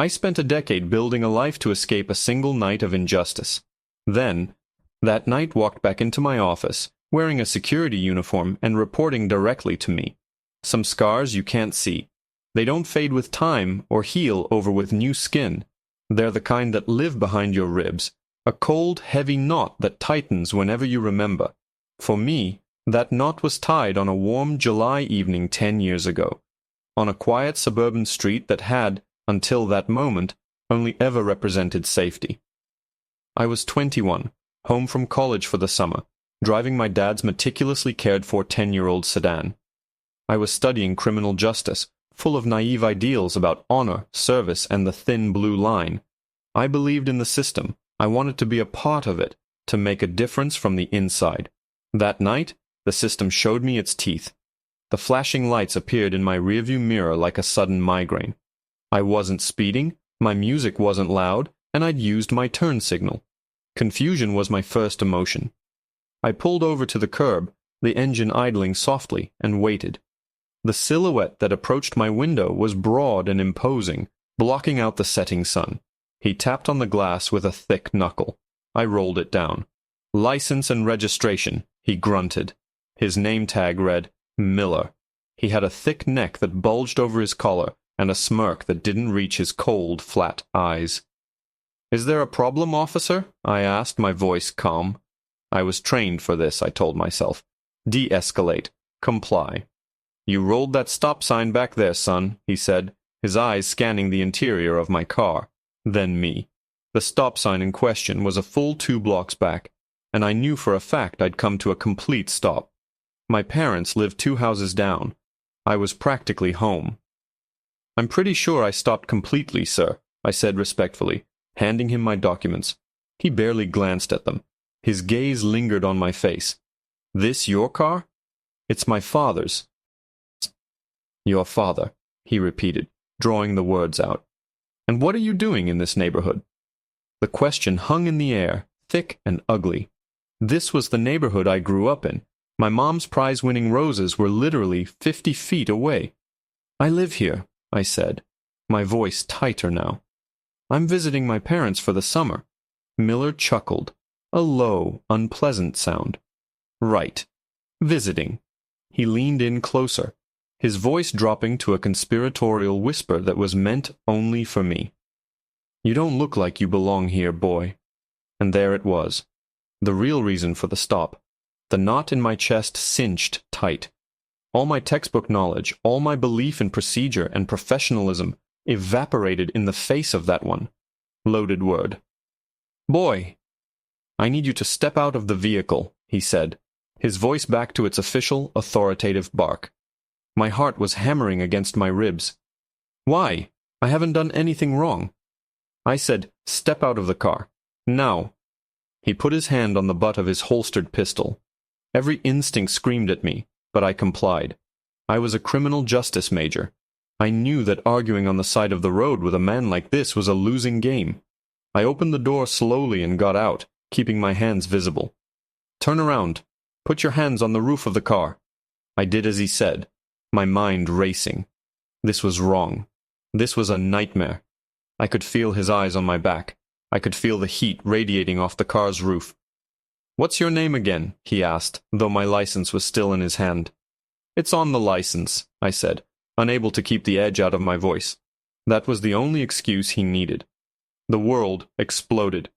I spent a decade building a life to escape a single night of injustice. Then, that night walked back into my office, wearing a security uniform and reporting directly to me. Some scars you can't see. They don't fade with time or heal over with new skin. They're the kind that live behind your ribs, a cold, heavy knot that tightens whenever you remember. For me, that knot was tied on a warm July evening 10 years ago, on a quiet suburban street that had, until that moment, only ever represented safety. I was 21, home from college for the summer, driving my dad's meticulously cared-for 10-year-old sedan. I was studying criminal justice, full of naive ideals about honor, service, and the thin blue line. I believed in the system. I wanted to be a part of it, to make a difference from the inside. That night, the system showed me its teeth. The flashing lights appeared in my rearview mirror like a sudden migraine. I wasn't speeding, my music wasn't loud, and I'd used my turn signal. Confusion was my first emotion. I pulled over to the curb, the engine idling softly, and waited. The silhouette that approached my window was broad and imposing, blocking out the setting sun. He tapped on the glass with a thick knuckle. I rolled it down. "License and registration," he grunted. His name tag read, Miller. He had a thick neck that bulged over his collar, and a smirk that didn't reach his cold, flat eyes. "Is there a problem, officer?" I asked, my voice calm. I was trained for this, I told myself. De-escalate. Comply. "You rolled that stop sign back there, son," he said, his eyes scanning the interior of my car. Then me. The stop sign in question was a full 2 blocks back, and I knew for a fact I'd come to a complete stop. My parents lived 2 houses down. I was practically home. "I'm pretty sure I stopped completely, sir," I said respectfully, handing him my documents. He barely glanced at them. His gaze lingered on my face. "This your car?" "It's my father's." "Your father," he repeated, drawing the words out. "And what are you doing in this neighborhood?" The question hung in the air, thick and ugly. This was the neighborhood I grew up in. My mom's prize-winning roses were literally 50 feet away. "I live here," I said, my voice tighter now. "I'm visiting my parents for the summer." Miller chuckled, a low, unpleasant sound. "Right. Visiting." He leaned in closer, his voice dropping to a conspiratorial whisper that was meant only for me. "You don't look like you belong here, boy." And there it was. The real reason for the stop. The knot in my chest cinched tight. All my textbook knowledge, all my belief in procedure and professionalism evaporated in the face of that one. Loaded word. "Boy!" "I need you to step out of the vehicle," he said, his voice back to its official, authoritative bark. My heart was hammering against my ribs. "Why? I haven't done anything wrong." I said, "Step out of the car. Now." He put his hand on the butt of his holstered pistol. Every instinct screamed at me, but I complied. I was a criminal justice major. I knew that arguing on the side of the road with a man like this was a losing game. I opened the door slowly and got out, keeping my hands visible. "Turn around. Put your hands on the roof of the car." I did as he said, my mind racing. This was wrong. This was a nightmare. I could feel his eyes on my back. I could feel the heat radiating off the car's roof. "What's your name again?" he asked, though my license was still in his hand. "It's on the license," I said, unable to keep the edge out of my voice. That was the only excuse he needed. The world exploded.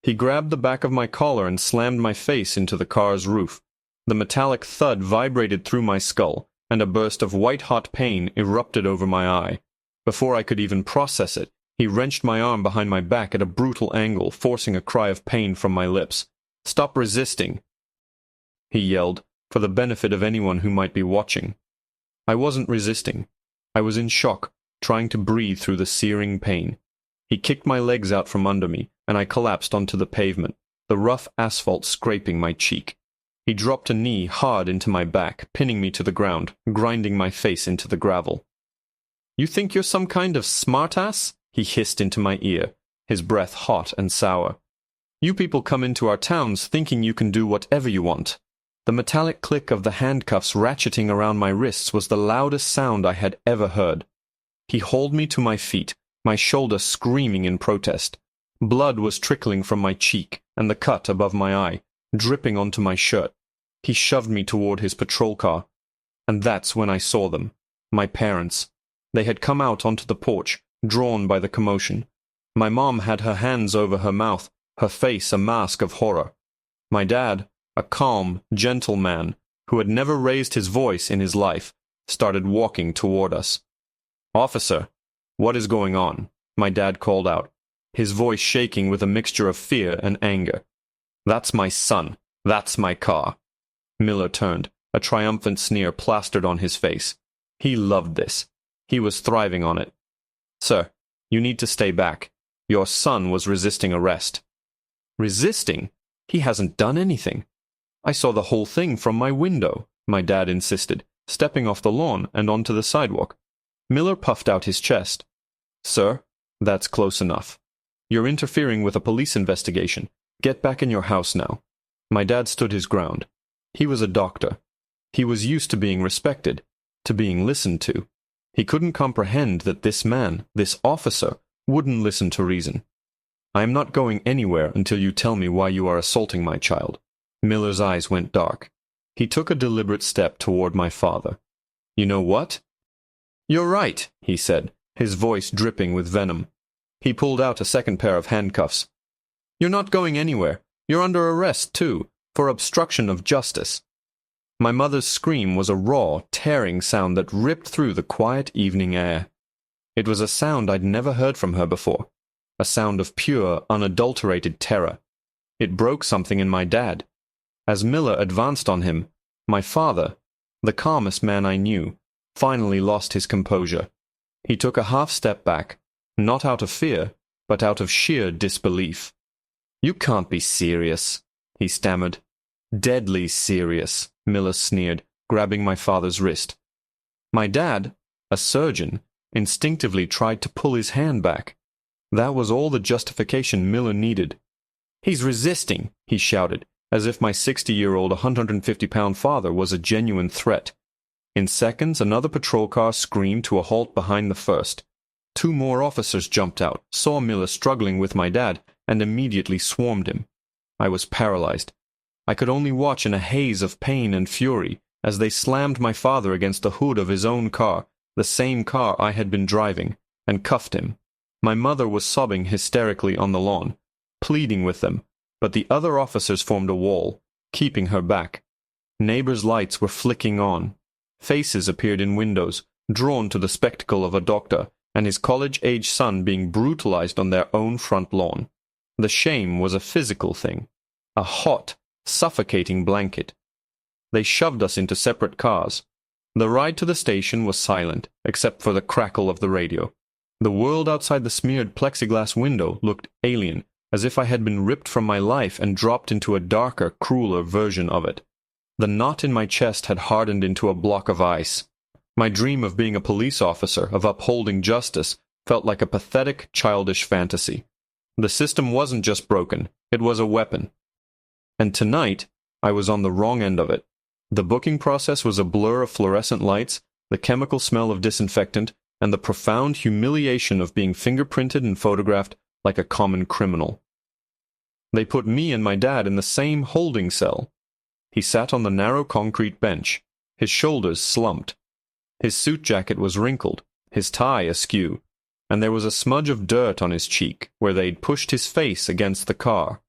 He grabbed the back of my collar and slammed my face into the car's roof. The metallic thud vibrated through my skull, and a burst of white-hot pain erupted over my eye. Before I could even process it, he wrenched my arm behind my back at a brutal angle, forcing a cry of pain from my lips. "Stop resisting," he yelled, for the benefit of anyone who might be watching. I wasn't resisting. I was in shock, trying to breathe through the searing pain. He kicked my legs out from under me, and I collapsed onto the pavement, the rough asphalt scraping my cheek. He dropped a knee hard into my back, pinning me to the ground, grinding my face into the gravel. "You think you're some kind of smartass?" he hissed into my ear, his breath hot and sour. "You people come into our towns thinking you can do whatever you want." The metallic click of the handcuffs ratcheting around my wrists was the loudest sound I had ever heard. He hauled me to my feet, my shoulder screaming in protest. Blood was trickling from my cheek and the cut above my eye, dripping onto my shirt. He shoved me toward his patrol car. And that's when I saw them, my parents. They had come out onto the porch, drawn by the commotion. My mom had her hands over her mouth, her face a mask of horror. My dad, a calm, gentle man who had never raised his voice in his life, started walking toward us. "Officer, what is going on?" my dad called out, his voice shaking with a mixture of fear and anger. "That's my son. That's my car." Miller turned, a triumphant sneer plastered on his face. He loved this. He was thriving on it. "Sir, you need to stay back. Your son was resisting arrest." "Resisting? He hasn't done anything." "I saw the whole thing from my window," my dad insisted, stepping off the lawn and onto the sidewalk. Miller puffed out his chest. "Sir, that's close enough. You're interfering with a police investigation. Get back in your house now." My dad stood his ground. He was a doctor. He was used to being respected, to being listened to. He couldn't comprehend that this man, this officer, wouldn't listen to reason. "I am not going anywhere until you tell me why you are assaulting my child." Miller's eyes went dark. He took a deliberate step toward my father. "You know what?" "You're right," he said, his voice dripping with venom. He pulled out a second pair of handcuffs. "You're not going anywhere. You're under arrest, too, for obstruction of justice." My mother's scream was a raw, tearing sound that ripped through the quiet evening air. It was a sound I'd never heard from her before, a sound of pure, unadulterated terror. It broke something in my dad. As Miller advanced on him, my father, the calmest man I knew, finally lost his composure. He took a half step back, not out of fear, but out of sheer disbelief. "You can't be serious," he stammered. "Deadly serious," Miller sneered, grabbing my father's wrist. My dad, a surgeon, instinctively tried to pull his hand back. That was all the justification Miller needed. "He's resisting," he shouted, as if my 60-year-old, 150-pound father was a genuine threat. In seconds, another patrol car screamed to a halt behind the first. 2 more officers jumped out, saw Miller struggling with my dad, and immediately swarmed him. I was paralyzed. I could only watch in a haze of pain and fury as they slammed my father against the hood of his own car, the same car I had been driving, and cuffed him. My mother was sobbing hysterically on the lawn, pleading with them, but the other officers formed a wall, keeping her back. Neighbors' lights were flicking on. Faces appeared in windows, drawn to the spectacle of a doctor and his college-age son being brutalized on their own front lawn. The shame was a physical thing, a hot, suffocating blanket. They shoved us into separate cars. The ride to the station was silent, except for the crackle of the radio. The world outside the smeared plexiglass window looked alien, as if I had been ripped from my life and dropped into a darker, crueler version of it. The knot in my chest had hardened into a block of ice. My dream of being a police officer, of upholding justice, felt like a pathetic, childish fantasy. The system wasn't just broken, it was a weapon. And tonight, I was on the wrong end of it. The booking process was a blur of fluorescent lights, the chemical smell of disinfectant, and the profound humiliation of being fingerprinted and photographed like a common criminal. They put me and my dad in the same holding cell. He sat on the narrow concrete bench, his shoulders slumped. His suit jacket was wrinkled, his tie askew, and there was a smudge of dirt on his cheek where they'd pushed his face against the car.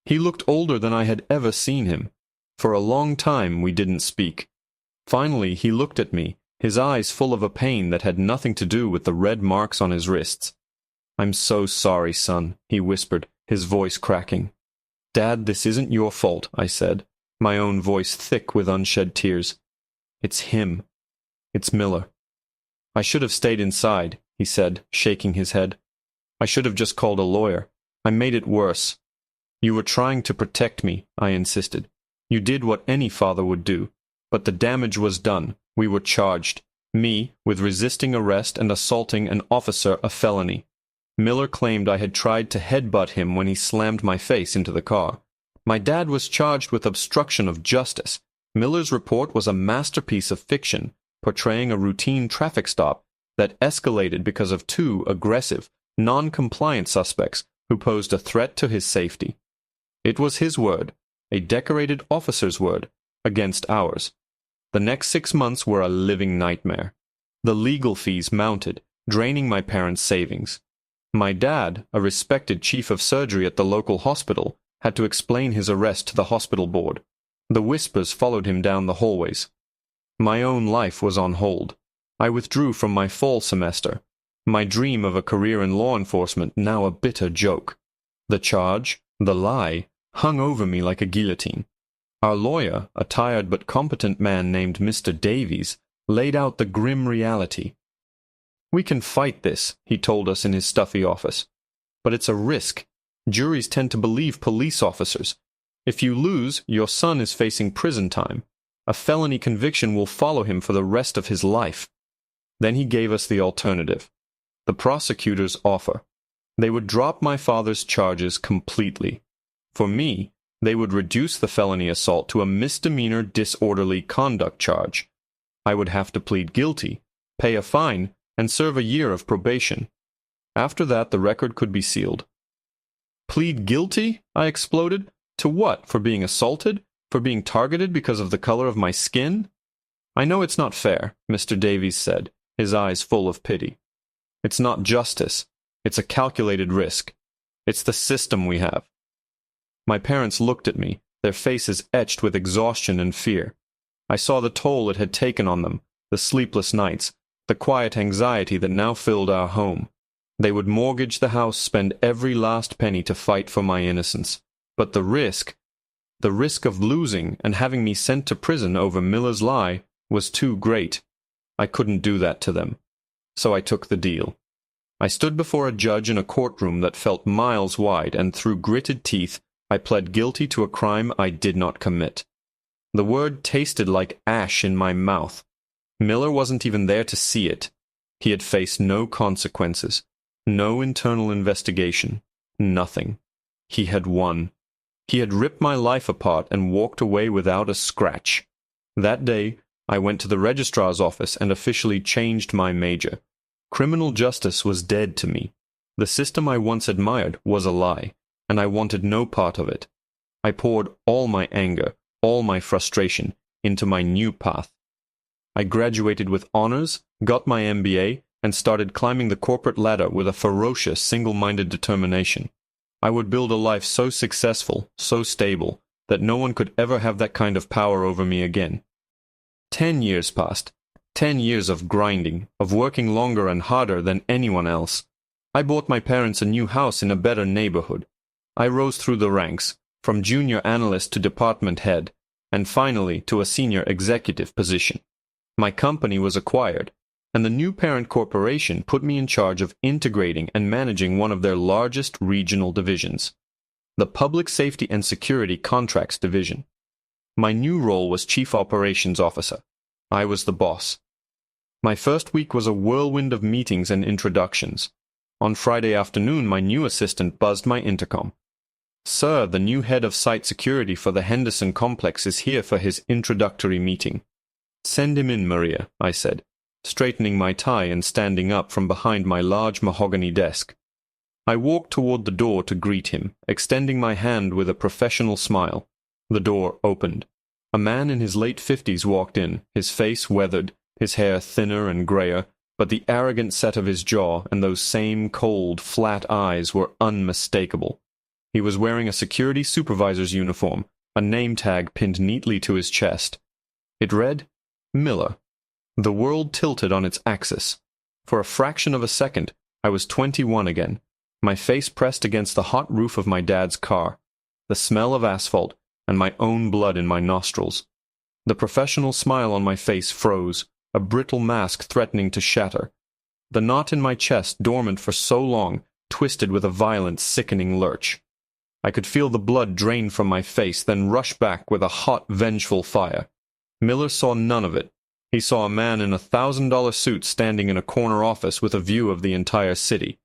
He looked older than I had ever seen him. For a long time we didn't speak. Finally he looked at me, his eyes full of a pain that had nothing to do with the red marks on his wrists. "I'm so sorry, son," he whispered, his voice cracking. "Dad, this isn't your fault," I said, my own voice thick with unshed tears. "It's him. It's Miller." "I should have stayed inside," he said, shaking his head. "I should have just called a lawyer. I made it worse." "You were trying to protect me," I insisted. "You did what any father would do. But the damage was done. We were charged. Me, with resisting arrest and assaulting an officer, a felony. Miller claimed I had tried to headbutt him when he slammed my face into the car. My dad was charged with obstruction of justice. Miller's report was a masterpiece of fiction, portraying a routine traffic stop that escalated because of 2 aggressive, non-compliant suspects who posed a threat to his safety. It was his word, a decorated officer's word, against ours. The next 6 months were a living nightmare. The legal fees mounted, draining my parents' savings. My dad, a respected chief of surgery at the local hospital, had to explain his arrest to the hospital board. The whispers followed him down the hallways. My own life was on hold. I withdrew from my fall semester. My dream of a career in law enforcement now a bitter joke. The charge, the lie, hung over me like a guillotine. Our lawyer, a tired but competent man named Mr. Davies, laid out the grim reality. "We can fight this," he told us in his stuffy office. "But it's a risk. Juries tend to believe police officers. If you lose, your son is facing prison time. A felony conviction will follow him for the rest of his life." Then he gave us the alternative. The prosecutor's offer. They would drop my father's charges completely. For me, they would reduce the felony assault to a misdemeanor disorderly conduct charge. I would have to plead guilty, pay a fine, and serve a year of probation. After that, the record could be sealed. "Plead guilty?" I exploded. "To what? For being assaulted? For being targeted because of the color of my skin?" "I know it's not fair," Mr. Davies said, his eyes full of pity. "It's not justice. It's a calculated risk. It's the system we have." My parents looked at me, their faces etched with exhaustion and fear. I saw the toll it had taken on them, the sleepless nights, the quiet anxiety that now filled our home. They would mortgage the house, spend every last penny to fight for my innocence. But the risk of losing and having me sent to prison over Miller's lie, was too great. I couldn't do that to them. So I took the deal. I stood before a judge in a courtroom that felt miles wide, and through gritted teeth, I pled guilty to a crime I did not commit. The word tasted like ash in my mouth. Miller wasn't even there to see it. He had faced no consequences, no internal investigation, nothing. He had won. He had ripped my life apart and walked away without a scratch. That day, I went to the registrar's office and officially changed my major. Criminal justice was dead to me. The system I once admired was a lie, and I wanted no part of it. I poured all my anger, all my frustration, into my new path. I graduated with honors, got my MBA, and started climbing the corporate ladder with a ferocious, single-minded determination. I would build a life so successful, so stable, that no one could ever have that kind of power over me again. 10 years passed. 10 years of grinding, of working longer and harder than anyone else. I bought my parents a new house in a better neighborhood. I rose through the ranks, from junior analyst to department head, and finally to a senior executive position. My company was acquired, and the new parent corporation put me in charge of integrating and managing one of their largest regional divisions, the Public Safety and Security Contracts Division. My new role was Chief Operations Officer. I was the boss. My first week was a whirlwind of meetings and introductions. On Friday afternoon, my new assistant buzzed my intercom. "Sir, the new head of site security for the Henderson complex is here for his introductory meeting." "Send him in, Maria," I said, straightening my tie and standing up from behind my large mahogany desk. I walked toward the door to greet him, extending my hand with a professional smile. The door opened. A man in his late 50s walked in, his face weathered, his hair thinner and grayer, but the arrogant set of his jaw and those same cold, flat eyes were unmistakable. He was wearing a security supervisor's uniform, a name tag pinned neatly to his chest. It read, Miller. The world tilted on its axis. For a fraction of a second, I was 21 again, my face pressed against the hot roof of my dad's car, the smell of asphalt, and my own blood in my nostrils. The professional smile on my face froze, a brittle mask threatening to shatter. The knot in my chest, dormant for so long, twisted with a violent, sickening lurch. I could feel the blood drain from my face, then rush back with a hot, vengeful fire. Miller saw none of it. He saw a man in a $1,000 suit standing in a corner office with a view of the entire city.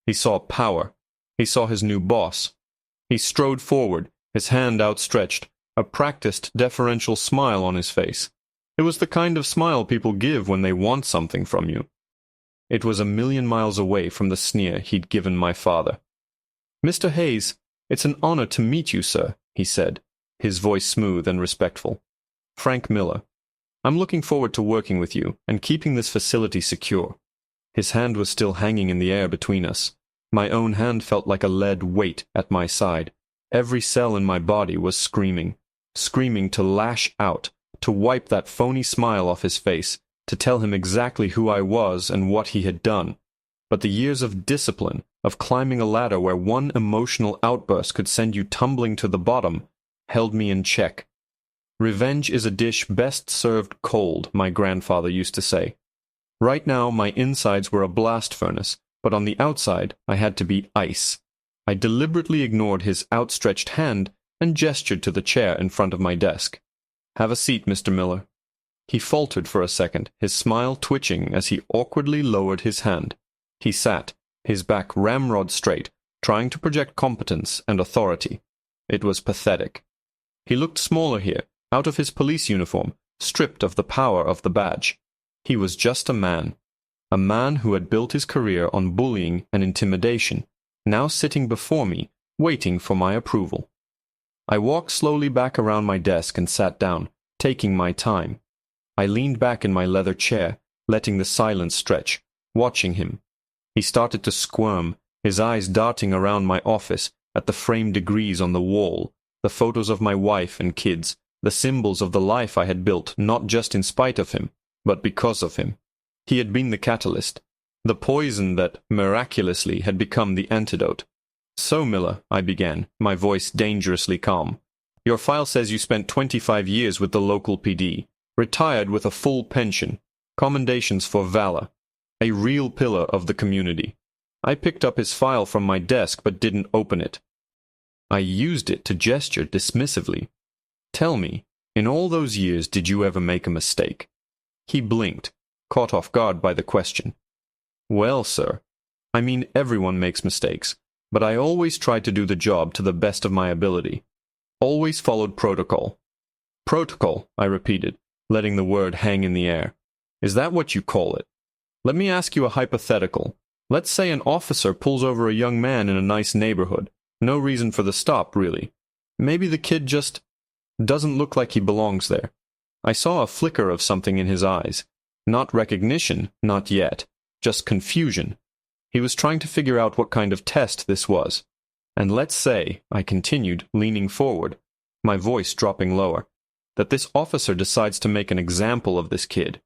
He saw power. He saw his new boss. He strode forward, his hand outstretched, a practiced, deferential smile on his face. It was the kind of smile people give when they want something from you. It was a million miles away from the sneer he'd given my father. "Mr. Hayes, it's an honor to meet you, sir," he said, his voice smooth and respectful. "Frank Miller. I'm looking forward to working with you and keeping this facility secure." His hand was still hanging in the air between us. My own hand felt like a lead weight at my side. Every cell in my body was screaming to lash out, to wipe that phony smile off his face, to tell him exactly who I was and what he had done. But the years of discipline, of climbing a ladder where one emotional outburst could send you tumbling to the bottom, held me in check. Revenge is a dish best served cold, my grandfather used to say. Right now, my insides were a blast furnace, but on the outside, I had to be ice. I deliberately ignored his outstretched hand and gestured to the chair in front of my desk. "Have a seat, Mr. Miller." He faltered for a second, his smile twitching as he awkwardly lowered his hand. He sat, his back ramrod straight, trying to project competence and authority. It was pathetic. He looked smaller here, out of his police uniform, stripped of the power of the badge. He was just a man who had built his career on bullying and intimidation, now sitting before me, waiting for my approval. I walked slowly back around my desk and sat down, taking my time. I leaned back in my leather chair, letting the silence stretch, watching him. He started to squirm, his eyes darting around my office, at the framed degrees on the wall, the photos of my wife and kids, the symbols of the life I had built not just in spite of him, but because of him. He had been the catalyst, the poison that, miraculously, had become the antidote. "So, Miller," I began, my voice dangerously calm, "your file says you spent 25 years with the local PD, retired with a full pension, commendations for valor, a real pillar of the community." I picked up his file from my desk but didn't open it. I used it to gesture dismissively. "Tell me, in all those years did you ever make a mistake?" He blinked, caught off guard by the question. "Well, sir, I mean everyone makes mistakes, but I always tried to do the job to the best of my ability. Always followed protocol." "Protocol," I repeated, letting the word hang in the air. "Is that what you call it? Let me ask you a hypothetical. Let's say an officer pulls over a young man in a nice neighborhood. No reason for the stop, really. Maybe the kid just doesn't look like he belongs there. I saw a flicker of something in his eyes. Not recognition, not yet. Just confusion. He was trying to figure out what kind of test this was. And let's say," I continued, leaning forward, my voice dropping lower, "that this officer decides to make an example of this kid.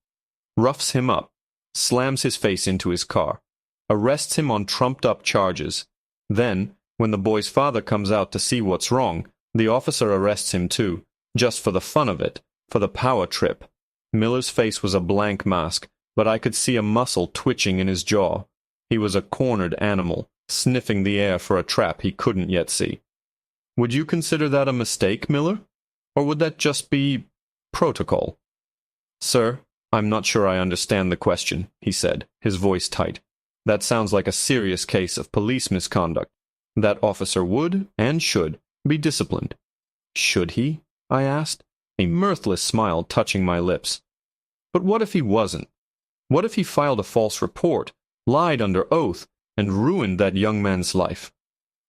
Roughs him up, slams his face into his car, arrests him on trumped-up charges. Then, when the boy's father comes out to see what's wrong, the officer arrests him too, just for the fun of it, for the power trip." Miller's face was a blank mask, but I could see a muscle twitching in his jaw. He was a cornered animal, sniffing the air for a trap he couldn't yet see. "Would you consider that a mistake, Miller? Or would that just be protocol?" "Sir, I'm not sure I understand the question," he said, his voice tight. "That sounds like a serious case of police misconduct. That officer would, and should, be disciplined." "Should he?" I asked, a mirthless smile touching my lips. "But what if he wasn't? What if he filed a false report, lied under oath, and ruined that young man's life?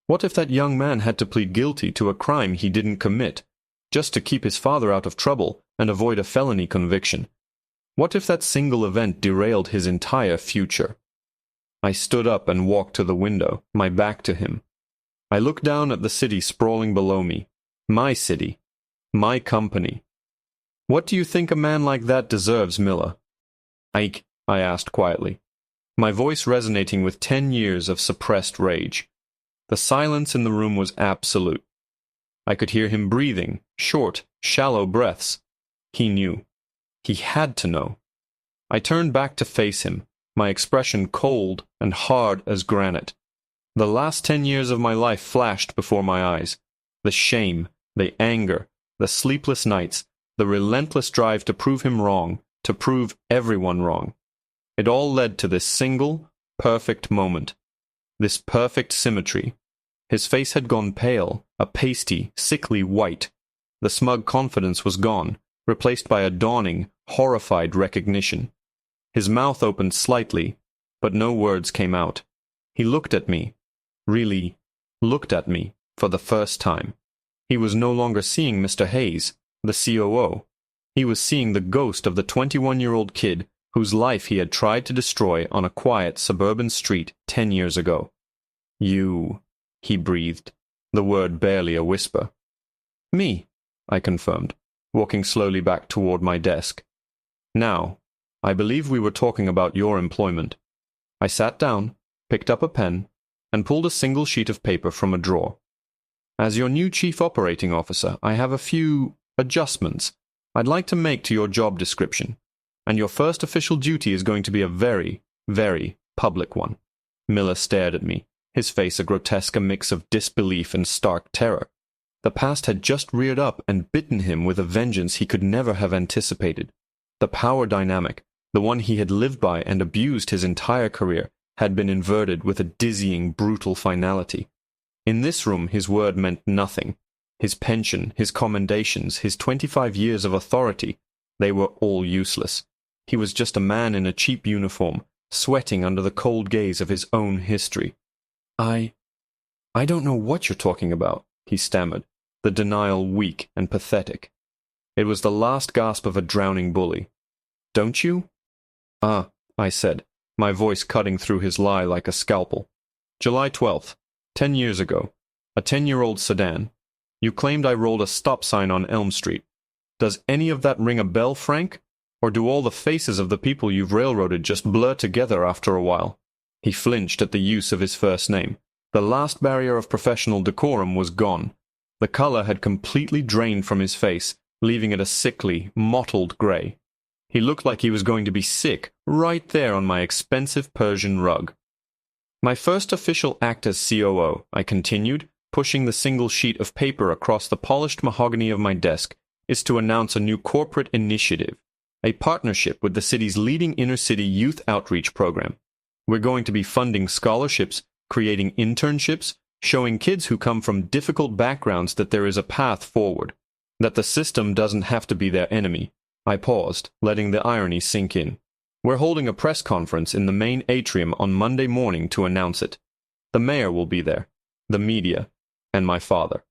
What if that young man had to plead guilty to a crime he didn't commit, just to keep his father out of trouble and avoid a felony conviction? What if that single event derailed his entire future?" I stood up and walked to the window, my back to him. I looked down at the city sprawling below me. My city. My company. "What do you think a man like that deserves, Miller?" "Ike," I asked quietly, my voice resonating with 10 years of suppressed rage. The silence in the room was absolute. I could hear him breathing, short, shallow breaths. He knew. He had to know. I turned back to face him, my expression cold and hard as granite. The last 10 years of my life flashed before my eyes. The shame, the anger, the sleepless nights, the relentless drive to prove him wrong, to prove everyone wrong. It all led to this single, perfect moment. This perfect symmetry. His face had gone pale, a pasty, sickly white. The smug confidence was gone, replaced by a dawning, horrified recognition. His mouth opened slightly, but no words came out. He looked at me, really looked at me, for the first time. He was no longer seeing Mr. Hayes, the COO. He was seeing the ghost of the 21-year-old kid whose life he had tried to destroy on a quiet suburban street 10 years ago. "You," he breathed, the word barely a whisper. "Me," I confirmed, walking slowly back toward my desk. "Now, I believe we were talking about your employment." I sat down, picked up a pen, and pulled a single sheet of paper from a drawer. "As your new Chief Operating Officer, I have a few adjustments I'd like to make to your job description, and your first official duty is going to be a very, very public one." Miller stared at me, his face a grotesque mix of disbelief and stark terror. The past had just reared up and bitten him with a vengeance he could never have anticipated. The power dynamic, the one he had lived by and abused his entire career, had been inverted with a dizzying, brutal finality. In this room his word meant nothing. His pension, his commendations, his 25 years of authority, they were all useless. He was just a man in a cheap uniform, sweating under the cold gaze of his own history. I don't know what you're talking about," he stammered, the denial weak and pathetic. It was the last gasp of a drowning bully. "Don't you?" "Ah," I said, my voice cutting through his lie like a scalpel. "July 12th, 10 years ago, a 10-year-old sedan. You claimed I rolled a stop sign on Elm Street. Does any of that ring a bell, Frank? Or do all the faces of the people you've railroaded just blur together after a while?" He flinched at the use of his first name. The last barrier of professional decorum was gone. The color had completely drained from his face, leaving it a sickly, mottled gray. He looked like he was going to be sick right there on my expensive Persian rug. "My first official act as COO," I continued, pushing the single sheet of paper across the polished mahogany of my desk, "is to announce a new corporate initiative, a partnership with the city's leading inner-city youth outreach program. We're going to be funding scholarships, creating internships, showing kids who come from difficult backgrounds that there is a path forward, that the system doesn't have to be their enemy." I paused, letting the irony sink in. "We're holding a press conference in the main atrium on Monday morning to announce it. The mayor will be there, the media, and my father."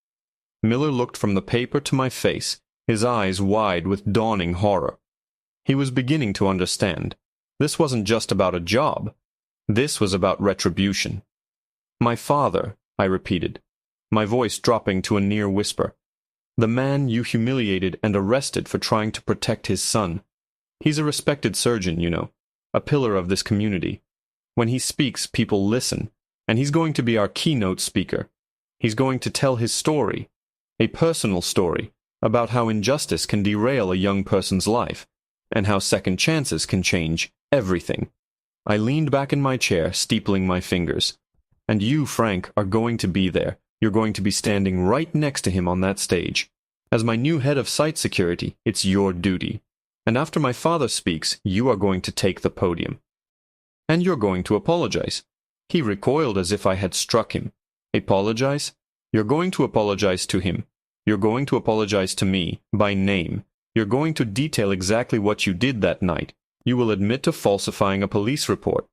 Miller looked from the paper to my face, his eyes wide with dawning horror. He was beginning to understand. This wasn't just about a job. This was about retribution. "My father," I repeated, my voice dropping to a near whisper. "The man you humiliated and arrested for trying to protect his son. He's a respected surgeon, you know, a pillar of this community. When he speaks, people listen, and he's going to be our keynote speaker. He's going to tell his story, a personal story, about how injustice can derail a young person's life, and how second chances can change everything." I leaned back in my chair, steepling my fingers. "And you, Frank, are going to be there. You're going to be standing right next to him on that stage. As my new head of site security, it's your duty. And after my father speaks, you are going to take the podium. And you're going to apologize." He recoiled as if I had struck him. "Apologize? You're going to apologize to him. You're going to apologize to me, by name. You're going to detail exactly what you did that night. You will admit to falsifying a police report.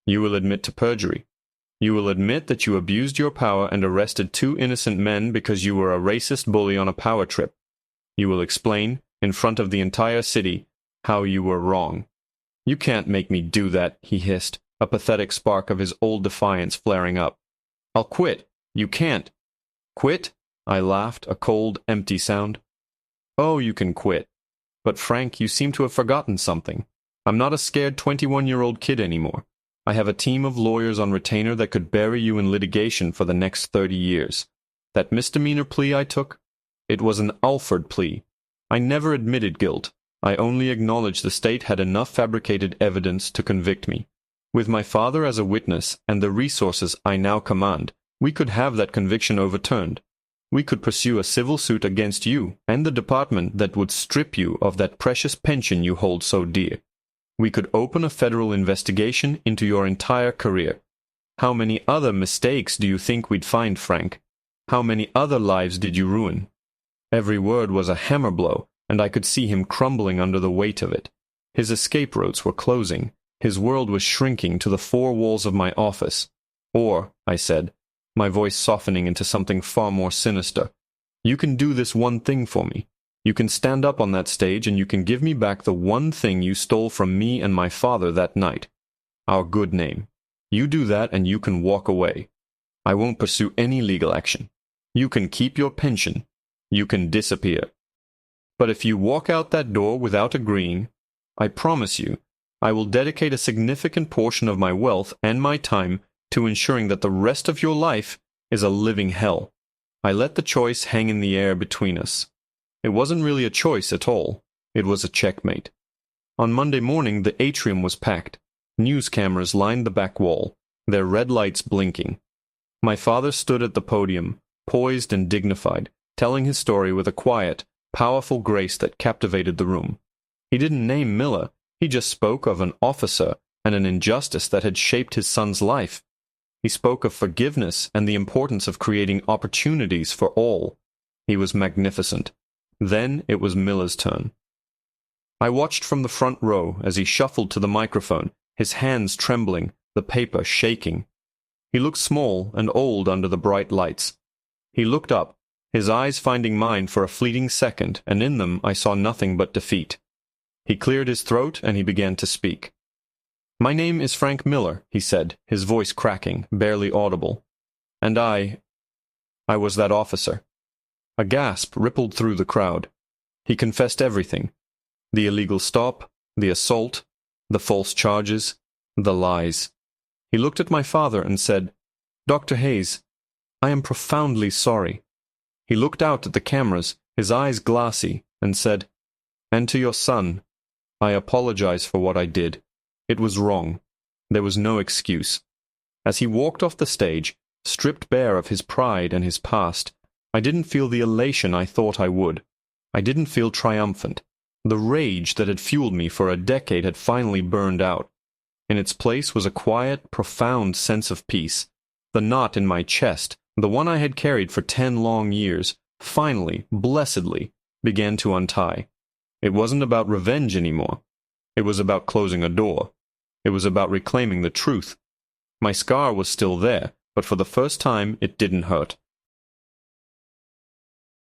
You will admit to perjury. You will admit that you abused your power and arrested 2 innocent men because you were a racist bully on a power trip. You will explain, in front of the entire city, how you were wrong." "You can't make me do that," he hissed, a pathetic spark of his old defiance flaring up. "I'll quit." "You can't." "Quit?" I laughed, a cold, empty sound. "Oh, you can quit. But Frank, you seem to have forgotten something. I'm not a scared 21-year-old kid anymore. I have a team of lawyers on retainer that could bury you in litigation for the next 30 years. That misdemeanor plea I took? It was an Alford plea. I never admitted guilt. I only acknowledged the state had enough fabricated evidence to convict me. With my father as a witness and the resources I now command, we could have that conviction overturned. We could pursue a civil suit against you and the department that would strip you of that precious pension you hold so dear. We could open a federal investigation into your entire career. How many other mistakes do you think we'd find, Frank? How many other lives did you ruin?" Every word was a hammer blow, and I could see him crumbling under the weight of it. His escape routes were closing. His world was shrinking to the four walls of my office. Or, I said, my voice softening into something far more sinister, you can do this one thing for me. You can stand up on that stage and you can give me back the one thing you stole from me and my father that night. Our good name. You do that and you can walk away. I won't pursue any legal action. You can keep your pension. You can disappear. But if you walk out that door without agreeing, I promise you, I will dedicate a significant portion of my wealth and my time to ensuring that the rest of your life is a living hell. I let the choice hang in the air between us. It wasn't really a choice at all. It was a checkmate. On Monday morning, the atrium was packed. News cameras lined the back wall, their red lights blinking. My father stood at the podium, poised and dignified, telling his story with a quiet, powerful grace that captivated the room. He didn't name Miller. He just spoke of an officer and an injustice that had shaped his son's life. He spoke of forgiveness and the importance of creating opportunities for all. He was magnificent. Then it was Miller's turn. I watched from the front row as he shuffled to the microphone, his hands trembling, the paper shaking. He looked small and old under the bright lights. He looked up, his eyes finding mine for a fleeting second, and in them I saw nothing but defeat. He cleared his throat and he began to speak. "My name is Frank Miller," he said, his voice cracking, barely audible. "And I was that officer." A gasp rippled through the crowd. He confessed everything. The illegal stop, the assault, the false charges, the lies. He looked at my father and said, "Dr. Hayes, I am profoundly sorry." He looked out at the cameras, his eyes glassy, and said, "And to your son, I apologize for what I did. It was wrong. There was no excuse." As he walked off the stage, stripped bare of his pride and his past, I didn't feel the elation I thought I would. I didn't feel triumphant. The rage that had fueled me for a decade had finally burned out. In its place was a quiet, profound sense of peace. The knot in my chest, the one I had carried for 10 long years, finally, blessedly, began to untie. It wasn't about revenge anymore. It was about closing a door. It was about reclaiming the truth. My scar was still there, but for the first time it didn't hurt.